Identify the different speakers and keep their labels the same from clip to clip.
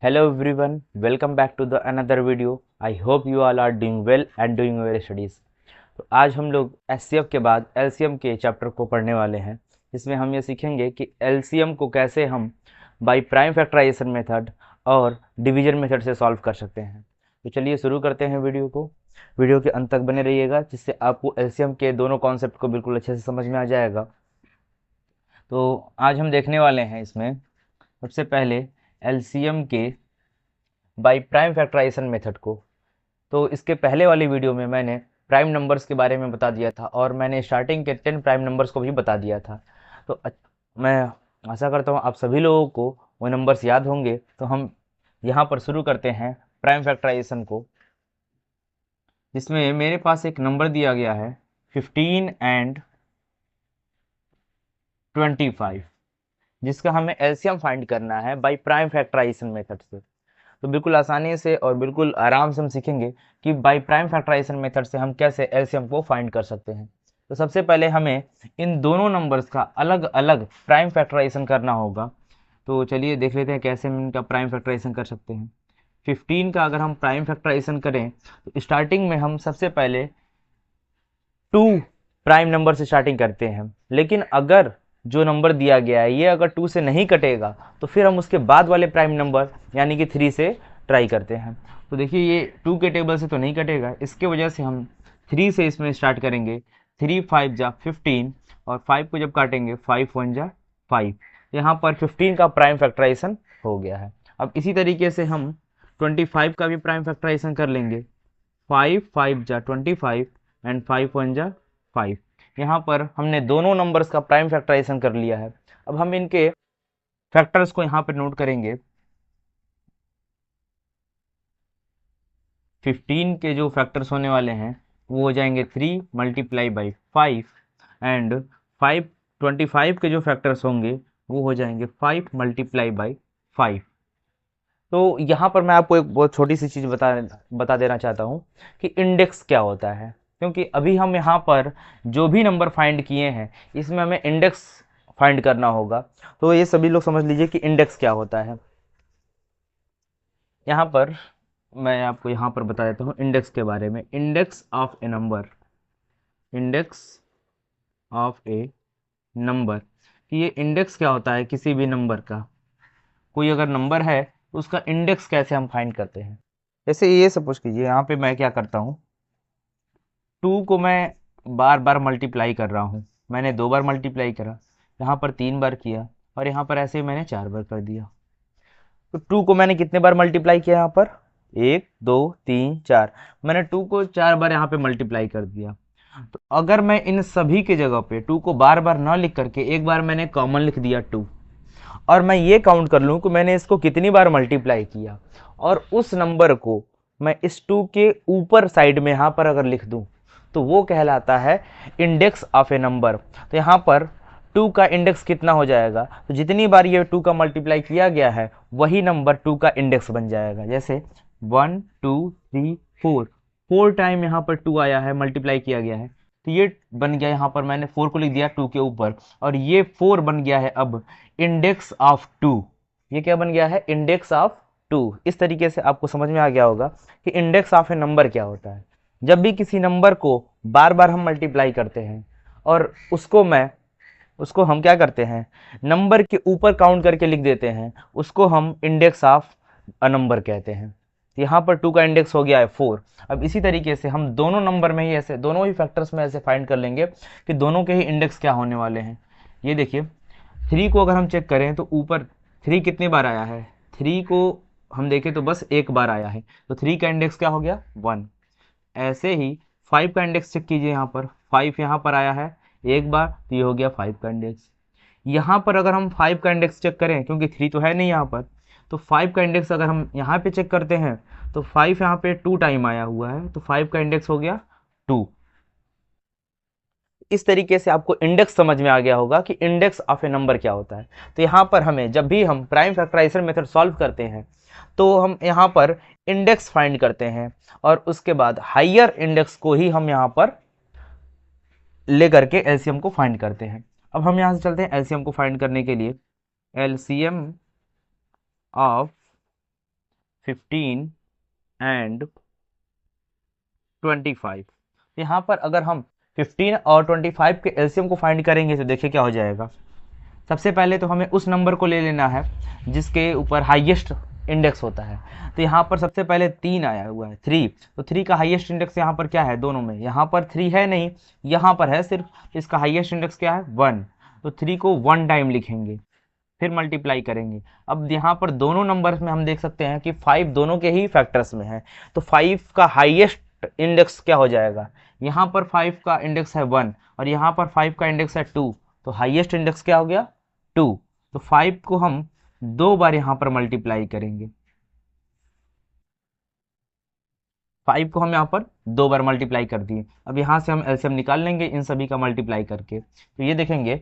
Speaker 1: Hello everyone, welcome back to the another video. I hope you all are doing well and doing your studies. तो आज हम लोग HCF के बाद LCM के चैप्टर को पढ़ने वाले हैं, जिसमें हम ये सीखेंगे कि एलसीएम को कैसे हम बाय प्राइम फैक्टराइजेशन मेथड और डिवीजन मेथड से सॉल्व कर सकते हैं। तो चलिए शुरू करते हैं वीडियो को। वीडियो के अंत तक बने रहिएगा, जिससे आपको एलसीएम के दोनों कॉन्सेप्ट को बिल्कुल अच्छे से समझ में आ जाएगा। तो आज हम देखने वाले हैं इसमें सबसे पहले एलसीएम के बाय प्राइम फैक्टराइजेशन मेथड को। तो इसके पहले वाली वीडियो में मैंने प्राइम नंबर्स के बारे में बता दिया था और मैंने स्टार्टिंग के 10 प्राइम नंबर्स को भी बता दिया था। तो मैं आशा करता हूँ आप सभी लोगों को वो नंबर्स याद होंगे। तो हम यहाँ पर शुरू करते हैं प्राइम फैक्टराइजेशन को, जिसमें मेरे पास एक नंबर दिया गया है 15 एंड 25, जिसका हमें एलसीएम फाइंड करना है बाय प्राइम फैक्टराइजेशन मेथड से। तो बिल्कुल आसानी से और बिल्कुल आराम से हम सीखेंगे कि बाय प्राइम फैक्टराइजेशन मेथड से हम कैसे एलसीएम को फाइंड कर सकते हैं। तो सबसे पहले हमें इन दोनों नंबर्स का अलग अलग प्राइम फैक्टराइजेशन करना होगा। तो चलिए देख लेते हैं कैसे हम इनका प्राइम फैक्टराइजेशन कर सकते हैं। 15 का अगर हम प्राइम फैक्टराइजेशन करें तो स्टार्टिंग में हम सबसे पहले 2 प्राइम नंबर से स्टार्टिंग करते हैं, लेकिन अगर जो नंबर दिया गया है ये अगर 2 से नहीं कटेगा तो फिर हम उसके बाद वाले प्राइम नंबर यानी कि 3 से ट्राई करते हैं। तो देखिए ये 2 के टेबल से तो नहीं कटेगा, इसके वजह से हम 3 से इसमें स्टार्ट करेंगे। 3 5 जा 15 और 5 को जब काटेंगे 5 1 जा 5। यहाँ पर 15 का प्राइम फैक्टराइजेशन हो गया है। अब इसी तरीके से हम 25 का भी प्राइम फैक्टराइजेशन कर लेंगे। 5 5 जा 25 एंड 5 1 जा 5। यहाँ पर हमने दोनों नंबर्स का प्राइम फैक्टराइजेशन कर लिया है। अब हम इनके फैक्टर्स को यहाँ पर नोट करेंगे। 15 के जो फैक्टर्स होने वाले हैं वो हो जाएंगे 3 मल्टीप्लाई बाई 5 एंड 5 25 के जो फैक्टर्स होंगे वो हो जाएंगे 5 मल्टीप्लाई बाई 5। तो यहाँ पर मैं आपको एक बहुत छोटी सी चीज़ बता देना चाहता हूँ कि इंडेक्स क्या होता है, क्योंकि अभी हम यहाँ पर जो भी नंबर फाइंड किए हैं इसमें हमें इंडेक्स फाइंड करना होगा। तो ये सभी लोग समझ लीजिए कि इंडेक्स क्या होता है। यहाँ पर मैं आपको यहाँ पर बता देता हूँ इंडेक्स के बारे में। Index of A number, index of A number, कि ये इंडेक्स क्या होता है किसी भी नंबर का। कोई अगर नंबर है तो उसका इंडेक्स कैसे हम फाइंड करते हैं। जैसे ये सपोज कीजिए यहाँ पे मैं क्या करता हूँ, 2 को मैं बार बार मल्टीप्लाई कर रहा हूँ। मैंने 2 बार मल्टीप्लाई करा, यहाँ पर 3 बार किया और यहाँ पर ऐसे ही मैंने 4 बार कर दिया। तो 2 को मैंने कितने बार मल्टीप्लाई किया, यहाँ पर 1 2 3 4, मैंने 2 को 4 बार यहाँ पे मल्टीप्लाई कर दिया। तो अगर मैं इन सभी के जगह पे 2 को बार बार ना लिख करके एक बार मैंने कॉमन लिख दिया 2, और मैं ये काउंट कर लूँ कि मैंने इसको कितनी बार मल्टीप्लाई किया, और उस नंबर को मैं इस 2 के ऊपर साइड में यहाँ पर अगर लिख दूँ तो वो कहलाता है इंडेक्स ऑफ ए नंबर। तो यहाँ पर 2 का इंडेक्स कितना हो जाएगा, तो जितनी बार ये 2 का मल्टीप्लाई किया गया है वही नंबर 2 का इंडेक्स बन जाएगा। जैसे 1 2 3 4, 4 टाइम यहाँ पर 2 आया है, मल्टीप्लाई किया गया है, तो ये बन गया, यहाँ पर मैंने 4 को लिख दिया 2 के ऊपर, और ये 4 बन गया है अब इंडेक्स ऑफ 2। ये क्या बन गया है, इंडेक्स ऑफ 2। इस तरीके से आपको समझ में आ गया होगा कि इंडेक्स ऑफ ए नंबर क्या होता है। जब भी किसी नंबर को बार बार हम मल्टीप्लाई करते हैं और उसको हम क्या करते हैं, नंबर के ऊपर काउंट करके लिख देते हैं, उसको हम इंडेक्स ऑफ अ नंबर कहते हैं। यहाँ पर 2 का इंडेक्स हो गया है 4। अब इसी तरीके से हम दोनों नंबर में ही ऐसे, दोनों ही फैक्टर्स में ऐसे फाइंड कर लेंगे कि दोनों के ही इंडेक्स क्या होने वाले हैं। ये देखिए 3 को अगर हम चेक करें तो ऊपर 3 कितनी बार आया है, 3 को हम देखें तो बस एक बार आया है, तो 3 का इंडेक्स क्या हो गया 1। ऐसे ही 5 का इंडेक्स चेक कीजिए, यहाँ पर 5 यहाँ पर आया है एक बार, तो ये हो गया 5 का इंडेक्स। यहाँ पर अगर हम 5 का इंडेक्स चेक करें, क्योंकि 3 तो है नहीं यहाँ पर, तो 5 का इंडेक्स अगर हम यहाँ पे चेक करते हैं तो 5 यहाँ पे 2 टाइम आया हुआ है, तो 5 का इंडेक्स हो गया 2। इस तरीके से आपको इंडेक्स समझ में आ गया होगा कि इंडेक्स ऑफ ए नंबर क्या होता है। तो यहाँ पर हमें जब भी हम प्राइम फैक्टराइजेशन मेथड सॉल्व करते हैं तो हम यहाँ पर इंडेक्स फाइंड करते हैं, और उसके बाद हाइयर इंडेक्स को ही हम यहाँ पर ले करके एलसीएम को फाइंड करते हैं। अब हम यहाँ से चलते हैं एलसीएम को फाइंड करने के लिए। LCM of 15 and 25। यहाँ पर अगर हम 15 और 25 के एलसीएम को फाइंड करेंगे तो देखिए क्या हो जाएगा। सबसे पहले तो हमें उस नंबर को ले लेना है जिसके ऊपर हाईएस्ट इंडेक्स होता है। तो यहाँ पर सबसे पहले 3 आया हुआ है, 3। तो 3 का हाईएस्ट इंडेक्स यहाँ पर क्या है, दोनों में। यहाँ पर 3 है नहीं, यहाँ पर है सिर्फ। इसका हाईएस्ट इंडेक्स क्या है, 1। तो 3 को 1 टाइम लिखेंगे, फिर मल्टीप्लाई करेंगे। अब यहाँ पर दोनों नंबर्स में हम देख सकते हैं कि 5 दोनों के ही फैक्टर्स में है। तो 5 का हाईएस्ट इंडेक्स क्या हो जाएगा, यहाँ पर 5 का इंडेक्स है 1 और यहाँ पर 5 का इंडेक्स है 2। तो हाईएस्ट इंडेक्स क्या हो गया, 2। तो 5 को हम 2 बार यहाँ पर मल्टीप्लाई करेंगे। 5 को हम यहाँ पर 2 बार मल्टीप्लाई कर दिए। अब यहाँ से हम एलसीएम निकाल लेंगे इन सभी का मल्टीप्लाई करके। तो ये देखेंगे,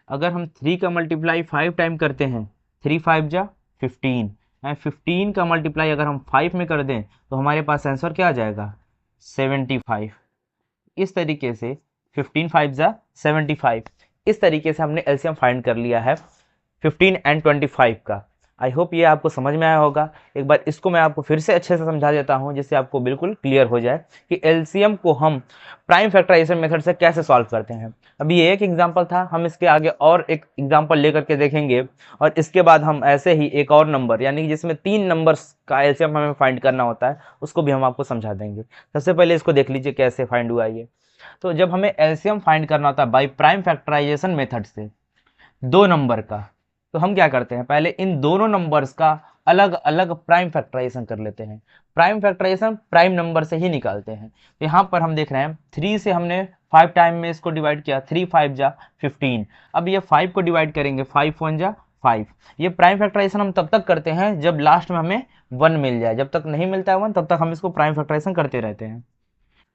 Speaker 1: अगर हम 3 का मल्टीप्लाई 5 टाइम करते हैं, 3 5 जा 15, एंड 15 का मल्टीप्लाई अगर हम 5 में कर दें तो हमारे पास आंसर क्या आ जाएगा, 75। इस तरीके से 15 5 जा 75, इस तरीके से हमने एलसीएम फाइंड कर लिया है 15 एंड 25 का। आई होप ये आपको समझ में आया होगा। एक बार इसको मैं आपको फिर से अच्छे से समझा देता हूं जिससे आपको बिल्कुल क्लियर हो जाए कि एलसीएम को हम प्राइम फैक्टराइजेशन मेथड से कैसे सॉल्व करते हैं। अभी ये एक एग्जांपल था, हम इसके आगे और एक एग्जांपल लेकर के देखेंगे और इसके बाद हम ऐसे ही एक और नंबर, यानी कि जिसमें 3 नंबर्स का एलसीएम हमें फाइंड करना होता है, उसको भी हम आपको समझा देंगे। सबसे पहले इसको देख लीजिए कैसे फाइंड हुआ ये। तो जब हमें एलसीएम फाइंड करना होता है बाय प्राइम फैक्टराइजेशन मेथड से 2 नंबर का, तो हम क्या करते हैं, पहले इन दोनों नंबर्स का अलग अलग प्राइम फैक्टराइजेशन कर लेते हैं। प्राइम फैक्टराइजेशन प्राइम नंबर से ही निकालते हैं। तो यहाँ पर हम देख रहे हैं 3 से हमने 5 टाइम में इसको डिवाइड किया, 3 5 जा 15। अब ये 5 को डिवाइड करेंगे, 5 1 जा 5। ये प्राइम फैक्टराइजेशन हम तब तक करते हैं जब लास्ट में हमें 1 मिल जाए। जब तक नहीं मिलता है 1 तब तक हम इसको प्राइम फैक्टराइजेशन करते रहते हैं।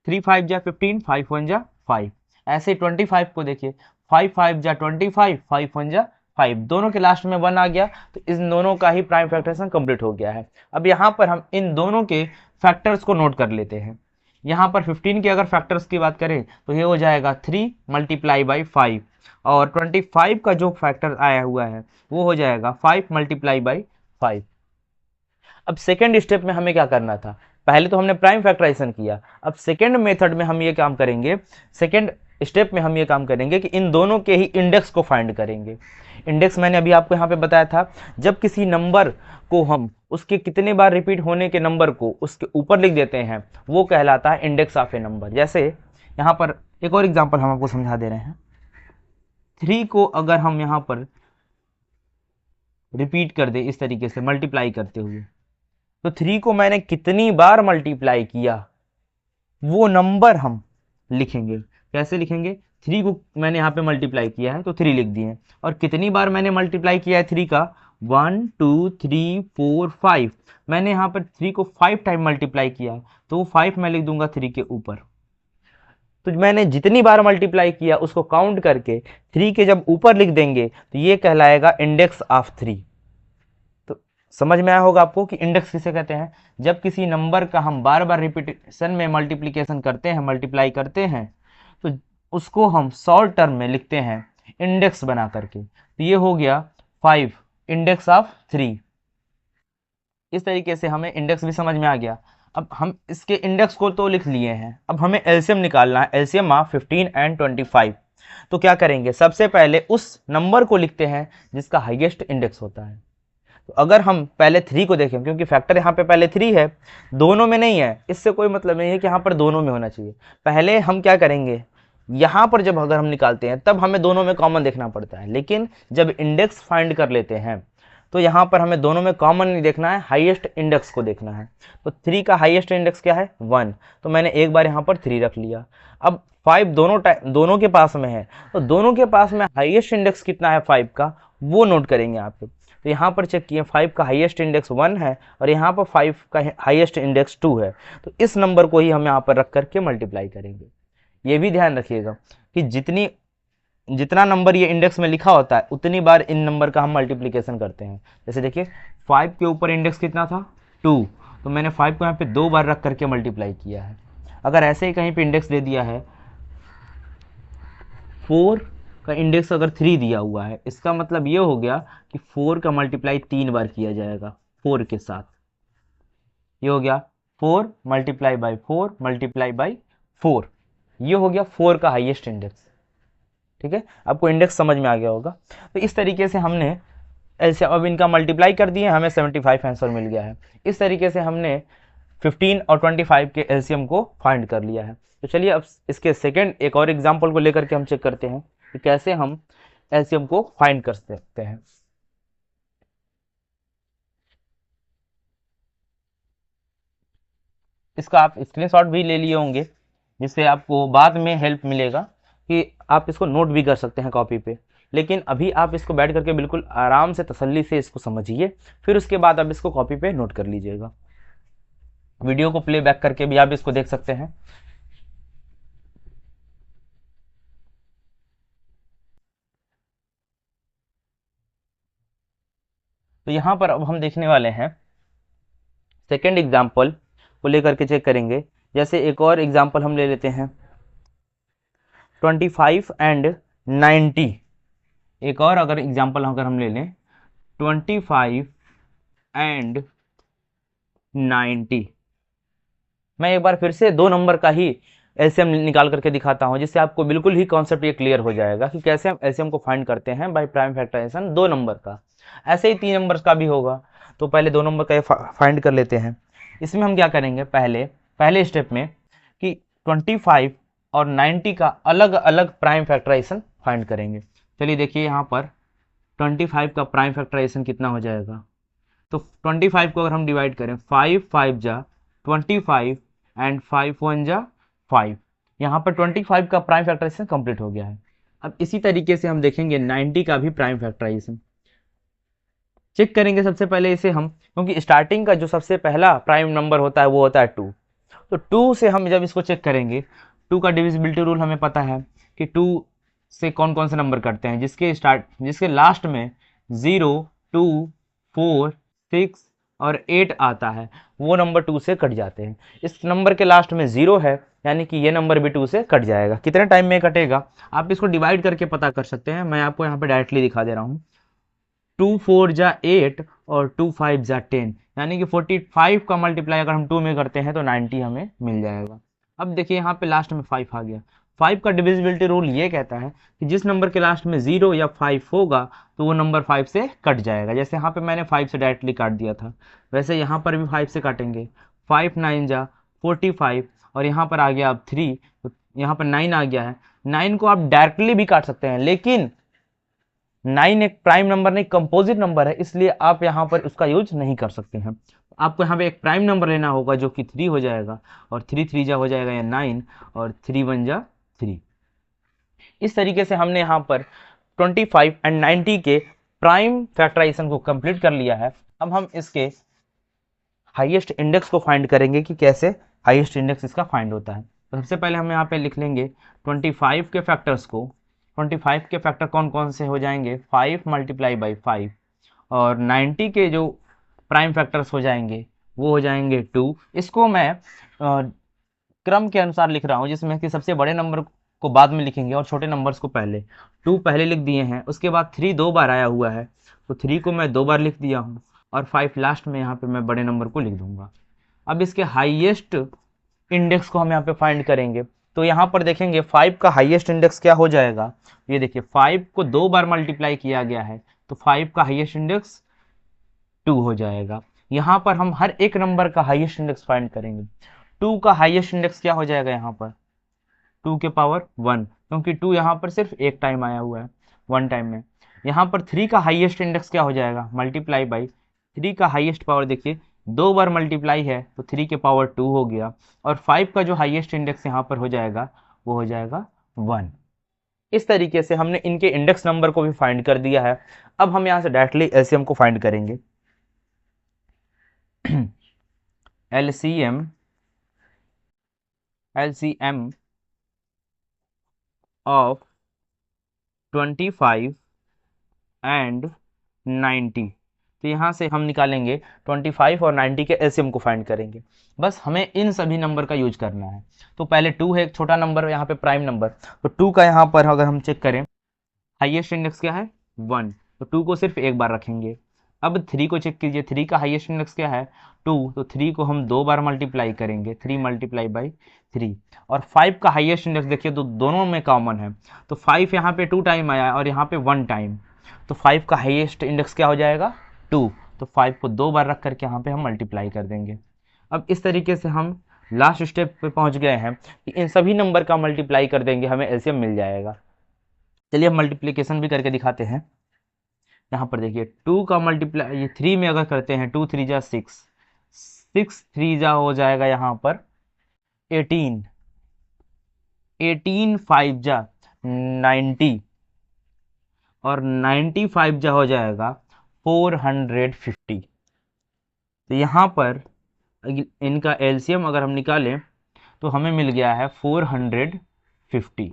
Speaker 1: 3 5 जा 15, 5 1 जा 5। ऐसे 25 को देखिए, 5 5 जा 25, 5 1 जा 5। दोनों के लास्ट में 1 आ गया, तो इन दोनों का ही प्राइम फैक्टराइजेशन कंप्लीट हो गया है। अब यहाँ पर हम इन दोनों के फैक्टर्स को नोट कर लेते हैं। यहाँ पर 15 के अगर फैक्टर्स की बात करें तो ये हो जाएगा 3 मल्टीप्लाई बाई 5, और 25 का जो फैक्टर आया हुआ है वो हो जाएगा 5 मल्टीप्लाई बाई 5। अब सेकेंड स्टेप में हमें क्या करना था, पहले तो हमने प्राइम फैक्टराइजेशन किया, अब सेकेंड मेथड में हम ये काम करेंगे, सेकेंड स्टेप में हम ये काम करेंगे कि इन दोनों के ही इंडेक्स को फाइंड करेंगे। इंडेक्स मैंने अभी आपको यहाँ पे बताया था, जब किसी नंबर को हम उसके कितने बार रिपीट होने के नंबर को उसके ऊपर लिख देते हैं वो कहलाता है इंडेक्स ऑफ ए नंबर। जैसे यहाँ पर एक और एग्जाम्पल हम आपको समझा दे रहे हैं। 3 को अगर हम यहाँ पर रिपीट कर दे इस तरीके से मल्टीप्लाई करते हुए, तो 3 को मैंने कितनी बार मल्टीप्लाई किया वो नंबर हम लिखेंगे। कैसे लिखेंगे, 3 को मैंने यहाँ पे मल्टीप्लाई किया है तो 3 लिख दिए, और कितनी बार मैंने मल्टीप्लाई किया है 3 का, 1 2 3 4 5। मैंने यहाँ पर 3 को 5 टाइम मल्टीप्लाई किया है तो वो 5 मैं लिख दूंगा 3 के ऊपर। तो मैंने जितनी बार मल्टीप्लाई किया उसको काउंट करके 3 के जब ऊपर लिख देंगे तो ये कहलाएगा इंडेक्स ऑफ 3। समझ में आया होगा आपको कि इंडेक्स किसे कहते हैं। जब किसी नंबर का हम बार बार रिपीटेशन में मल्टीप्लिकेशन करते हैं, मल्टीप्लाई करते हैं, तो उसको हम शॉर्ट टर्म में लिखते हैं इंडेक्स बना करके। तो ये हो गया 5 इंडेक्स ऑफ 3। इस तरीके से हमें इंडेक्स भी समझ में आ गया। अब हम इसके इंडेक्स को तो लिख लिए हैं, अब हमें एलसीएम निकालना है, एलसीएम ऑफ 15 एंड 25। तो क्या करेंगे, सबसे पहले उस नंबर को लिखते हैं जिसका हाईएस्ट इंडेक्स होता है। तो अगर हम पहले 3 को देखें, क्योंकि फैक्टर यहाँ पे पहले 3 है, दोनों में नहीं है, इससे कोई मतलब नहीं है कि यहाँ पर दोनों में होना चाहिए। पहले हम क्या करेंगे, यहाँ पर जब अगर हम निकालते हैं तब हमें दोनों में कॉमन देखना पड़ता है, लेकिन जब इंडेक्स फाइंड कर लेते हैं तो यहाँ पर हमें दोनों में कॉमन नहीं देखना है, हाईएस्ट इंडेक्स को देखना है। तो 3 का हाईएस्ट इंडेक्स क्या है, 1। तो मैंने एक बार यहाँ पर 3 रख लिया। अब 5 दोनों के पास में है, तो दोनों के पास में हाईएस्ट इंडेक्स कितना है 5 का वो नोट करेंगे आप। तो यहाँ पर चेक किए 5 का हाईएस्ट इंडेक्स 1 है और यहाँ पर 5 का हाईएस्ट इंडेक्स 2 है। तो इस नंबर को ही हम यहाँ पर रख करके मल्टीप्लाई करेंगे। ये भी ध्यान रखिएगा कि जितना नंबर ये इंडेक्स में लिखा होता है उतनी बार इन नंबर का हम मल्टीप्लिकेशन करते हैं। जैसे देखिए 5 के ऊपर इंडेक्स कितना था, 2, तो मैंने 5 को यहाँ पे 2 बार रख करके मल्टीप्लाई किया है। अगर ऐसे ही कहीं पे इंडेक्स दे दिया है 4 का इंडेक्स अगर 3 दिया हुआ है, इसका मतलब ये हो गया कि 4 का मल्टीप्लाई 3 बार किया जाएगा। 4 के साथ। ये हो गया 4 मल्टीप्लाई बाई 4 मल्टीप्लाई बाई 4, ये हो गया 4 का हाईएस्ट इंडेक्स। ठीक है, आपको इंडेक्स समझ में आ गया होगा। तो इस तरीके से हमने ऐसे अब इनका मल्टीप्लाई कर दिए, हमें 75 आंसर मिल गया है। इस तरीके से हमने 15 और 25 के एलसीएम को फाइंड कर लिया है। तो चलिए अब इसके सेकंड एक और एग्जांपल को लेकर के हम चेक करते हैं कि कैसे हम एलसीएम को फाइंड कर सकते हैं। इसका आप स्क्रीनशॉट भी ले लिए होंगे, जिससे आपको बाद में हेल्प मिलेगा कि आप इसको नोट भी कर सकते हैं कॉपी पे। लेकिन अभी आप इसको बैठ करके बिल्कुल आराम से तसल्ली से इसको समझिए, फिर उसके बाद आप इसको कॉपी पे नोट कर लीजिएगा। वीडियो को प्ले बैक करके भी आप इसको देख सकते हैं। तो यहाँ पर अब हम देखने वाले हैं सेकेंड एग्जाम्पल को लेकर के चेक करेंगे। जैसे एक और एग्जाम्पल हम ले लेते हैं 25 एंड 90। एक और अगर एग्जाम्पल अगर हम ले लें 25 एंड 90, मैं एक बार फिर से दो नंबर का ही एलसीएम निकाल करके दिखाता हूं, जिससे आपको बिल्कुल ही कॉन्सेप्ट ये क्लियर हो जाएगा कि कैसे हम एलसीएम को फाइंड करते हैं बाय प्राइम फैक्टराइजेशन दो नंबर का। ऐसे ही तीन नंबर का भी होगा। तो पहले दो नंबर का फाइंड कर लेते हैं। इसमें हम क्या करेंगे, पहले स्टेप में कि 25 और 90 का अलग अलग प्राइम फैक्टराइजेशन फाइंड करेंगे। चलिए देखिए यहाँ पर 25 का प्राइम फैक्टराइजेशन कितना हो जाएगा। तो 25 को अगर हम डिवाइड करें 5 5 जा 25 एंड 5 1 जा 5, यहाँ पर 25 का प्राइम फैक्टराइजेशन कंप्लीट हो गया है। अब इसी तरीके से हम देखेंगे 90 का भी प्राइम फैक्टराइजेशन चेक करेंगे। सबसे पहले इसे हम, क्योंकि स्टार्टिंग का जो सबसे पहला प्राइम नंबर होता है वो होता है 2, तो 2 से हम जब इसको चेक करेंगे, 2 का डिविजिबिलिटी रूल हमें पता है कि 2 से कौन कौन से नंबर कटते हैं, जिसके लास्ट में 0 2 4 6 और 8 आता है, वो नंबर 2 से कट जाते हैं। इस नंबर के लास्ट में 0 है, यानी कि ये नंबर भी 2 से कट जाएगा। कितने टाइम में कटेगा आप इसको डिवाइड करके पता कर सकते हैं। मैं आपको यहाँ पे डायरेक्टली दिखा दे रहा हूँ। 2 4 जा 8 और 2 5 जा 10, यानी कि 45 का मल्टीप्लाई अगर हम 2 में करते हैं तो 90 हमें मिल जाएगा। अब देखिए यहाँ पे लास्ट में 5 आ गया। 5 का डिविजिबिलिटी रूल ये कहता है कि जिस नंबर के लास्ट में 0 या 5 होगा तो वो नंबर 5 से कट जाएगा। जैसे यहाँ पे मैंने 5 से डायरेक्टली काट दिया था, वैसे यहाँ पर भी 5 से काटेंगे। 5 9 जा 45 और यहाँ पर आ गया अब 3, तो यहाँ पर 9 आ गया है। 9 को आप डायरेक्टली भी काट सकते हैं, लेकिन 9 एक प्राइम नंबर नहीं, कंपोजिट नंबर है, इसलिए आप यहाँ पर उसका यूज नहीं कर सकते हैं। आपको यहाँ पे एक प्राइम नंबर लेना होगा जो कि 3 हो जाएगा, और 3 3 जा हो जाएगा या 9, और 3 1 जा 3। इस तरीके से हमने यहाँ पर 25 एंड 90 के प्राइम फैक्टराइजेशन को कंप्लीट कर लिया है। अब हम इसके हाईएस्ट इंडेक्स को फाइंड करेंगे कि कैसे हाईएस्ट इंडेक्स इसका फाइंड होता है। तो सबसे पहले हम यहाँ पे लिख लेंगे 25 के फैक्टर्स को। 25 के फैक्टर कौन कौन से हो जाएंगे, 5 मल्टीप्लाई बाई 5, और 90 के जो प्राइम फैक्टर्स हो जाएंगे वो हो जाएंगे 2। इसको मैं क्रम के अनुसार लिख रहा हूँ, जिसमें कि सबसे बड़े नंबर को बाद में लिखेंगे और छोटे नंबर्स को पहले। 2 पहले लिख दिए हैं, उसके बाद 3 दो बार आया हुआ है, तो 3 को मैं 2 बार लिख दिया हूँ, और 5 लास्ट में यहाँ पे मैं बड़े नंबर को लिख दूंगा। अब इसके हाईएस्ट इंडेक्स को हम यहाँ पे फाइंड करेंगे। तो यहाँ पर देखेंगे 5 का हाईएस्ट इंडेक्स क्या हो जाएगा। ये देखिए 5 को 2 बार मल्टीप्लाई किया गया है, तो 5 का हाईएस्ट इंडेक्स 2 हो जाएगा। यहाँ पर हम हर एक नंबर का हाईएस्ट इंडेक्स फाइंड करेंगे। 2 का हाईएस्ट इंडेक्स क्या हो जाएगा, यहाँ पर 2 के पावर 1, क्योंकि 2 यहाँ पर सिर्फ एक टाइम आया हुआ है, 1 टाइम में। यहाँ पर 3 का हाईएस्ट इंडेक्स क्या हो जाएगा, मल्टीप्लाई बाई 3 का हाईएस्ट पावर देखिए 2 बार मल्टीप्लाई है, तो 3 के पावर 2 हो गया, और 5 का जो हाईएस्ट इंडेक्स यहाँ पर हो जाएगा वो हो जाएगा 1। इस तरीके से हमने इनके इंडेक्स नंबर को भी फाइंड कर दिया है। अब हम यहाँ से डायरेक्टली एलसीएम को फाइंड करेंगे। LCM of 25 and 90। तो यहाँ से हम निकालेंगे 25 और 90 के एलसीएम को फाइंड करेंगे। बस हमें इन सभी नंबर का यूज करना है। तो पहले 2 है, एक छोटा नंबर यहाँ पे प्राइम नंबर, तो 2 का यहाँ पर अगर हम चेक करें हाईएस्ट इंडेक्स क्या है 1, तो 2 को सिर्फ एक बार रखेंगे। अब 3 को चेक कीजिए, 3 का हाईएस्ट इंडेक्स क्या है 2, तो 3 को हम 2 बार मल्टीप्लाई करेंगे, 3 मल्टीप्लाई बाई 3। और 5 का हाईएस्ट इंडेक्स देखिए तो दोनों में कॉमन है, तो 5 यहाँ पे 2 टाइम आया और यहाँ पे 1 टाइम, तो 5 का हाईएस्ट इंडेक्स क्या हो जाएगा 2, तो 5 को 2 बार रख करके यहाँ पे हम मल्टीप्लाई कर देंगे। अब इस तरीके से हम लास्ट स्टेप पे पहुँच गए हैं कि इन सभी नंबर का मल्टीप्लाई कर देंगे, हमें एलसीएम मिल जाएगा। चलिए हम मल्टीप्लिकेशन भी करके दिखाते हैं। यहाँ पर देखिए 2 का मल्टीप्लाई, ये 3 में अगर करते हैं 2 3 जा 6, 6 3 जा हो जाएगा यहाँ पर 18, 18 5 जा 90, और 95 जा हो जाएगा 450। तो यहाँ पर इनका एलसीएम अगर हम निकालें तो हमें मिल गया है 450।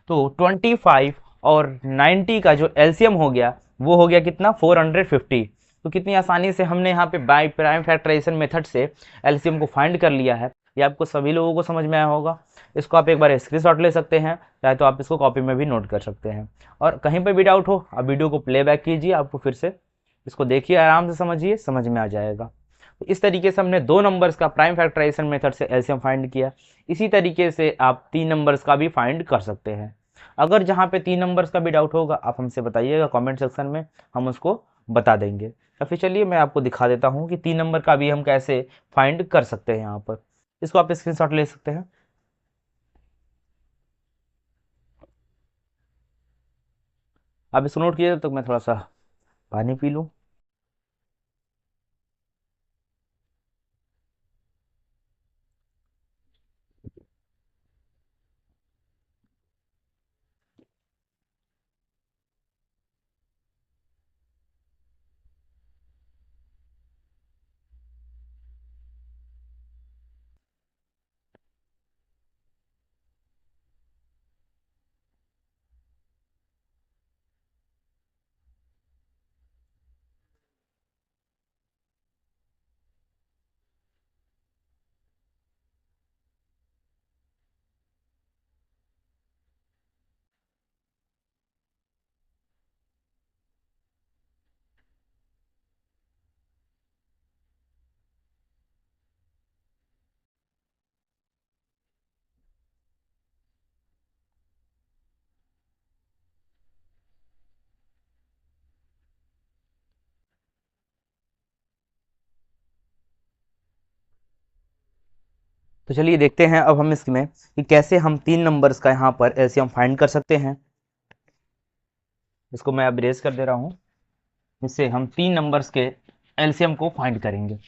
Speaker 1: तो 25 और 90 का जो एलसीएम हो गया वो हो गया कितना 450। तो कितनी आसानी से हमने यहाँ पे बाय प्राइम फैक्टराइजेशन मेथड से एलसीएम को फाइंड कर लिया है। ये आपको सभी लोगों को समझ में आया होगा। इसको आप एक बार स्क्रीनशॉट ले सकते हैं, चाहे तो आप इसको कॉपी में भी नोट कर सकते हैं। और कहीं पर भी डाउट हो आप वीडियो को प्लेबैक कीजिए, आपको फिर से इसको देखिए, आराम से समझिए, समझ में आ जाएगा। तो इस तरीके से हमने 2 नंबर्स का प्राइम फैक्टराइजेशन मेथड से एलसीएम फाइंड किया। इसी तरीके से आप 3 नंबर्स का भी फाइंड कर सकते हैं। अगर जहाँ पे 3 नंबर्स का भी डाउट होगा आप हमसे बताइएगा कमेंट सेक्शन में, हम उसको बता देंगे। या फिर चलिए मैं आपको दिखा देता हूँ कि 3 नंबर का भी हम कैसे फाइंड कर सकते हैं। यहाँ पर इसको आप स्क्रीनशॉट ले सकते हैं। आप इसको नोट कीजिए, तो मैं थोड़ा सा पानी पी लूँ। तो चलिए देखते हैं अब हम इसमें कि कैसे हम 3 नंबर्स का यहाँ पर एलसीएम फाइंड कर सकते हैं। इसको मैं अब इरेज कर दे रहा हूँ, इससे हम 3 नंबर्स के एलसीएम को फाइंड करेंगे।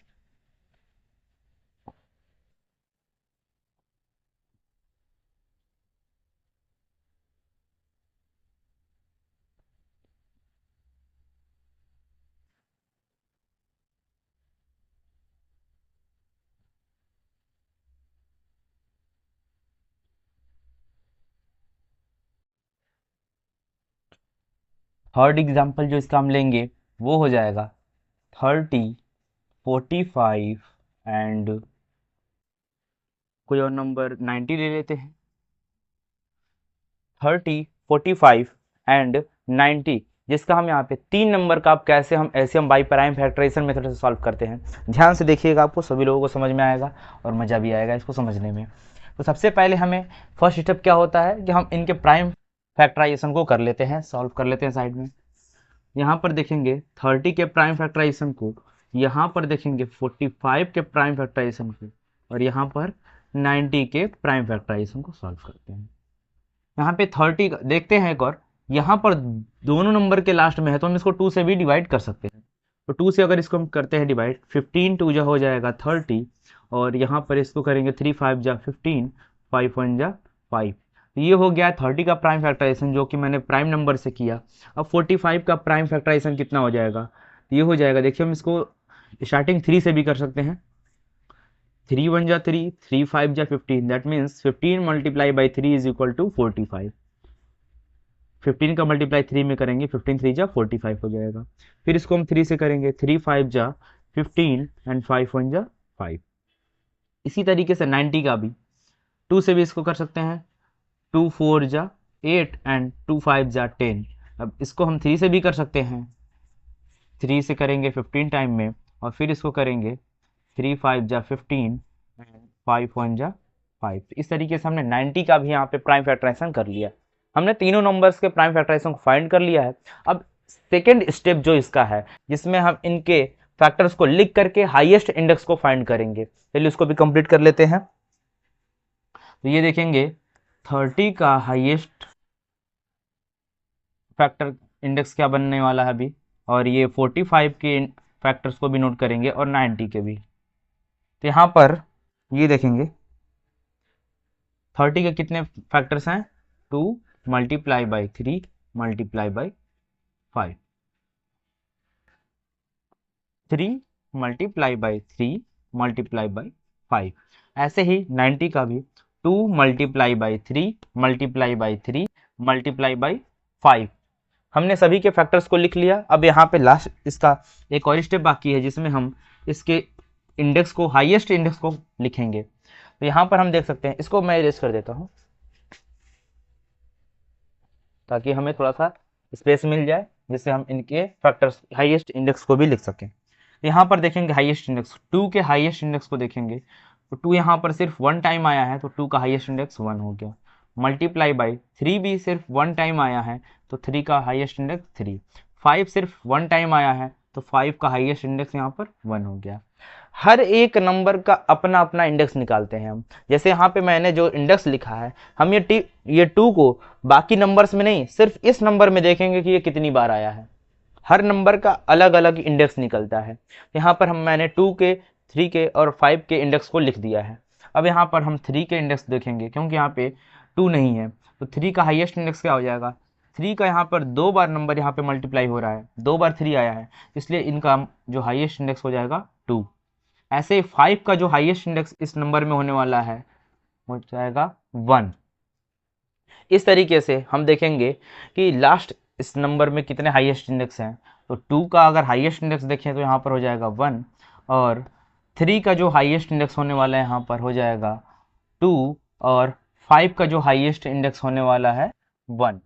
Speaker 1: थर्ड एग्जाम्पल जो इसका हम लेंगे वो हो जाएगा 30, 45 एंड कोई और नंबर 90 ले लेते हैं। 30, 45 एंड 90, जिसका हम यहाँ पे 3 नंबर का आप कैसे हम LCM by prime factorization method से सॉल्व करते हैं, ध्यान से देखिएगा, आपको सभी लोगों को समझ में आएगा और मज़ा भी आएगा इसको समझने में। तो सबसे पहले हमें फर्स्ट स्टेप क्या होता है कि हम इनके प्राइम फैक्टराइजेशन को कर लेते हैं, सॉल्व कर लेते हैं साइड में। यहाँ पर देखेंगे 30 के प्राइम फैक्टराइजेशन को, यहाँ पर देखेंगे 45 के प्राइम फैक्टराइजेशन को, और यहाँ पर 90 के प्राइम फैक्टराइजेशन को सॉल्व करते हैं। यहाँ पे 30 देखते हैं एक और, यहाँ पर दोनों नंबर के लास्ट में है तो हम इसको 2 से भी डिवाइड कर सकते हैं। तो 2 से अगर इसको हम करते हैं डिवाइड, 15 2 जा हो जाएगा 30, और यहाँ पर इसको करेंगे 3 5 जा 15, 5 1 जा 5। तो ये हो गया 30 का प्राइम फैक्टराइजेशन जो कि मैंने प्राइम नंबर से किया। अब 45 का प्राइम फैक्टराइजेशन कितना हो जाएगा, तो ये हो जाएगा, देखिए हम इसको स्टार्टिंग 3 से भी कर सकते हैं। 3 1 जा 3, 3 5 जा 15, that means 15 multiply by 3 is equal to 45। 15 का मल्टीप्लाई 3 में करेंगे, 15 3 जा 45 हो जाएगा। फिर इसको हम 3 से करेंगे, 3 5 जा 15 एंड 5 1 जा 5। इसी तरीके से 90 का भी 2 से भी इसको कर सकते हैं, 2 4 जा 8 एंड 2 5 जा 10। अब इसको हम 3 से भी कर सकते हैं, 3 से करेंगे 15 टाइम में, और फिर इसको करेंगे 3 5 जा 15 एंड 5 1 जा 5। इस तरीके से हमने 90 का भी यहाँ पे प्राइम फैक्टराइजेशन कर लिया। हमने तीनों नंबर्स के प्राइम फैक्टराइजेशन को फाइंड कर लिया है। अब सेकेंड स्टेप जो इसका है, जिसमें हम इनके फैक्टर्स को लिख करके हाईएस्ट इंडेक्स को फाइंड करेंगे। चलिए उसको भी कंप्लीट कर लेते हैं। तो ये देखेंगे 30 का हाईएस्ट फैक्टर इंडेक्स क्या बनने वाला है अभी, और ये 45 के फैक्टर्स को भी नोट करेंगे और 90 के भी। तो यहाँ पर ये देखेंगे 30 के कितने फैक्टर्स हैं, 2 multiply by 3 multiply by 5, 3 multiply by 3 multiply by 5। ऐसे ही 90 का भी 2 multiply by 3 multiply by 3 multiply by 5। हमने सभी के फैक्टर्स को लिख लिया। अब यहाँ पे लास्ट इसका एक और स्टेप बाकी है, जिसमें हम इसके इंडेक्स को, हाईएस्ट इंडेक्स को लिखेंगे। तो यहाँ पर हम देख सकते हैं, इसको मैं इरेज कर देता हूँ ताकि हमें थोड़ा सा स्पेस मिल जाए, जिससे हम इनके फैक्टर्स हाईएस्ट इंडेक्स को भी लिख सकें। यहाँ पर देखेंगे हाईएस्ट इंडेक्स, 2 के हाईएस्ट इंडेक्स को देखेंगे तो 2 यहाँ पर सिर्फ 1 टाइम आया है, तो 2 का हाईएस्ट इंडेक्स 1 हो गया। मल्टीप्लाई बाई 3 भी सिर्फ 1 टाइम आया है, तो 3 का हाईएस्ट इंडेक्स 3। 5 सिर्फ 1 टाइम आया है, तो 5 का हाईएस्ट इंडेक्स यहाँ पर 1 हो गया। हर एक नंबर का अपना अपना इंडेक्स निकालते हैं हम। जैसे यहाँ पे मैंने जो इंडेक्स लिखा है, हम ये 2 को बाकी नंबर्स में नहीं, सिर्फ इस नंबर में देखेंगे कि ये कितनी बार आया है। हर नंबर का अलग अलग इंडेक्स निकलता है। यहाँ पर मैंने 2 के, 3 के और 5 के इंडेक्स को लिख दिया है। अब यहाँ पर हम 3 के इंडेक्स देखेंगे, क्योंकि यहाँ पे 2 नहीं है, तो 3 का हाईएस्ट इंडेक्स क्या हो जाएगा, 3 का यहाँ पर 2 बार नंबर यहाँ पे मल्टीप्लाई हो रहा है, 2 बार 3 आया है, इसलिए इनका जो हाईएस्ट इंडेक्स हो जाएगा 2। ऐसे 5 का जो हाईएस्ट इंडेक्स इस नंबर में होने वाला है हो जाएगा 1। इस तरीके से हम देखेंगे कि लास्ट इस नंबर में कितने हाईएस्ट इंडेक्स हैं। तो 2 का अगर हाईएस्ट इंडेक्स देखें तो यहाँ पर हो जाएगा 1, और 3 का जो हाईएस्ट इंडेक्स होने वाला है यहाँ पर हो जाएगा 2, और 5 का जो हाईएस्ट इंडेक्स होने वाला है 1।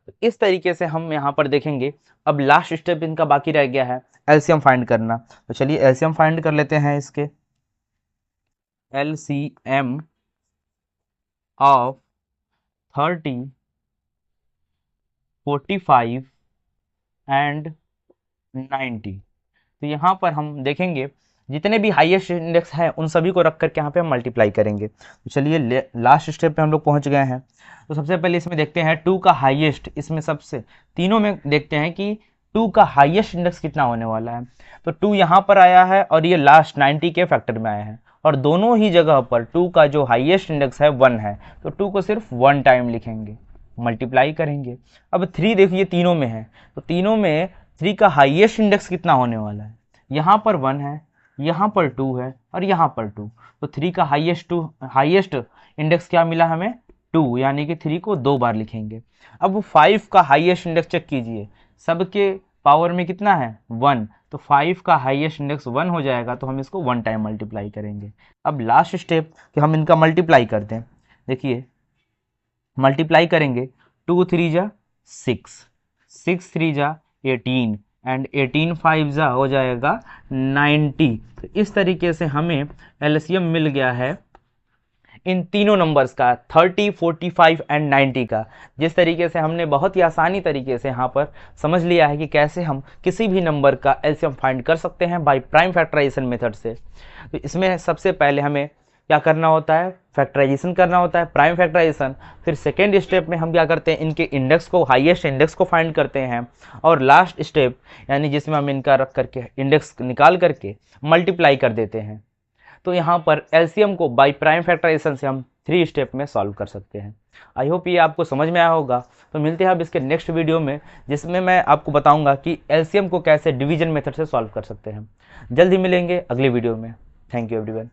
Speaker 1: तो इस तरीके से हम यहाँ पर देखेंगे। अब लास्ट स्टेप इनका बाकी रह गया है एलसीएम फाइंड करना। तो चलिए एलसीएम फाइंड कर लेते हैं इसके। LCM of 30, 45 and 90। तो यहाँ पर हम देखेंगे जितने भी हाईएस्ट इंडेक्स हैं उन सभी को रख करके यहाँ पे हम मल्टीप्लाई करेंगे। तो चलिए लास्ट स्टेप पे हम लोग पहुँच गए हैं। तो सबसे पहले इसमें देखते हैं 2 का हाईएस्ट, इसमें सबसे तीनों में देखते हैं कि 2 का हाईएस्ट इंडेक्स कितना होने वाला है। तो 2 यहाँ पर आया है और ये लास्ट 90 के फैक्टर में आया है, और दोनों ही जगह पर 2 का जो हाईएस्ट इंडेक्स है 1 है, तो 2 को सिर्फ 1 टाइम लिखेंगे, मल्टीप्लाई करेंगे। अब 3 देखिए तीनों में है, तो तीनों में 3 का हाईएस्ट इंडेक्स कितना होने वाला है, यहाँ पर 1 है, यहाँ पर 2 है और यहाँ पर 2, तो 3 का हाईएस्ट इंडेक्स क्या मिला हमें, 2, यानी कि 3 को 2 बार लिखेंगे। अब 5 का हाईएस्ट इंडेक्स चेक कीजिए, सबके पावर में कितना है 1, तो 5 का हाईएस्ट इंडेक्स 1 हो जाएगा, तो हम इसको 1 टाइम मल्टीप्लाई करेंगे। अब लास्ट स्टेप कि हम इनका मल्टीप्लाई करते हैं। देखिए मल्टीप्लाई करेंगे, 2 3 जा 6, 6 3 जा 18 एंड 18 5 जा हो जाएगा 90। तो इस तरीके से हमें एलसीएम मिल गया है इन तीनों नंबर्स का, 30, 45 एंड 90 का। जिस तरीके से हमने बहुत ही आसानी तरीके से यहाँ पर समझ लिया है कि कैसे हम किसी भी नंबर का एलसीएम फाइंड कर सकते हैं बाय प्राइम फैक्टराइजेशन मेथड से। तो इसमें सबसे पहले हमें क्या करना होता है, फैक्टराइजेशन करना होता है, प्राइम फैक्टराइजेशन। फिर सेकेंड स्टेप में हम क्या करते हैं, इनके इंडेक्स को, हाईएस्ट इंडेक्स को फाइंड करते हैं, और लास्ट स्टेप यानी जिसमें हम इनका रख करके इंडेक्स निकाल करके मल्टीप्लाई कर देते हैं। तो यहाँ पर एलसीएम को बाय प्राइम फैक्टराइजेशन से हम 3 स्टेप में सॉल्व कर सकते हैं। आई होप ये आपको समझ में आया होगा। तो मिलते हैं अब इसके नेक्स्ट वीडियो में, जिसमें मैं आपको बताऊंगा कि एलसीएम को कैसे डिवीजन मेथड से सॉल्व कर सकते हैं। जल्द ही मिलेंगे अगले वीडियो में। Thank you everyone.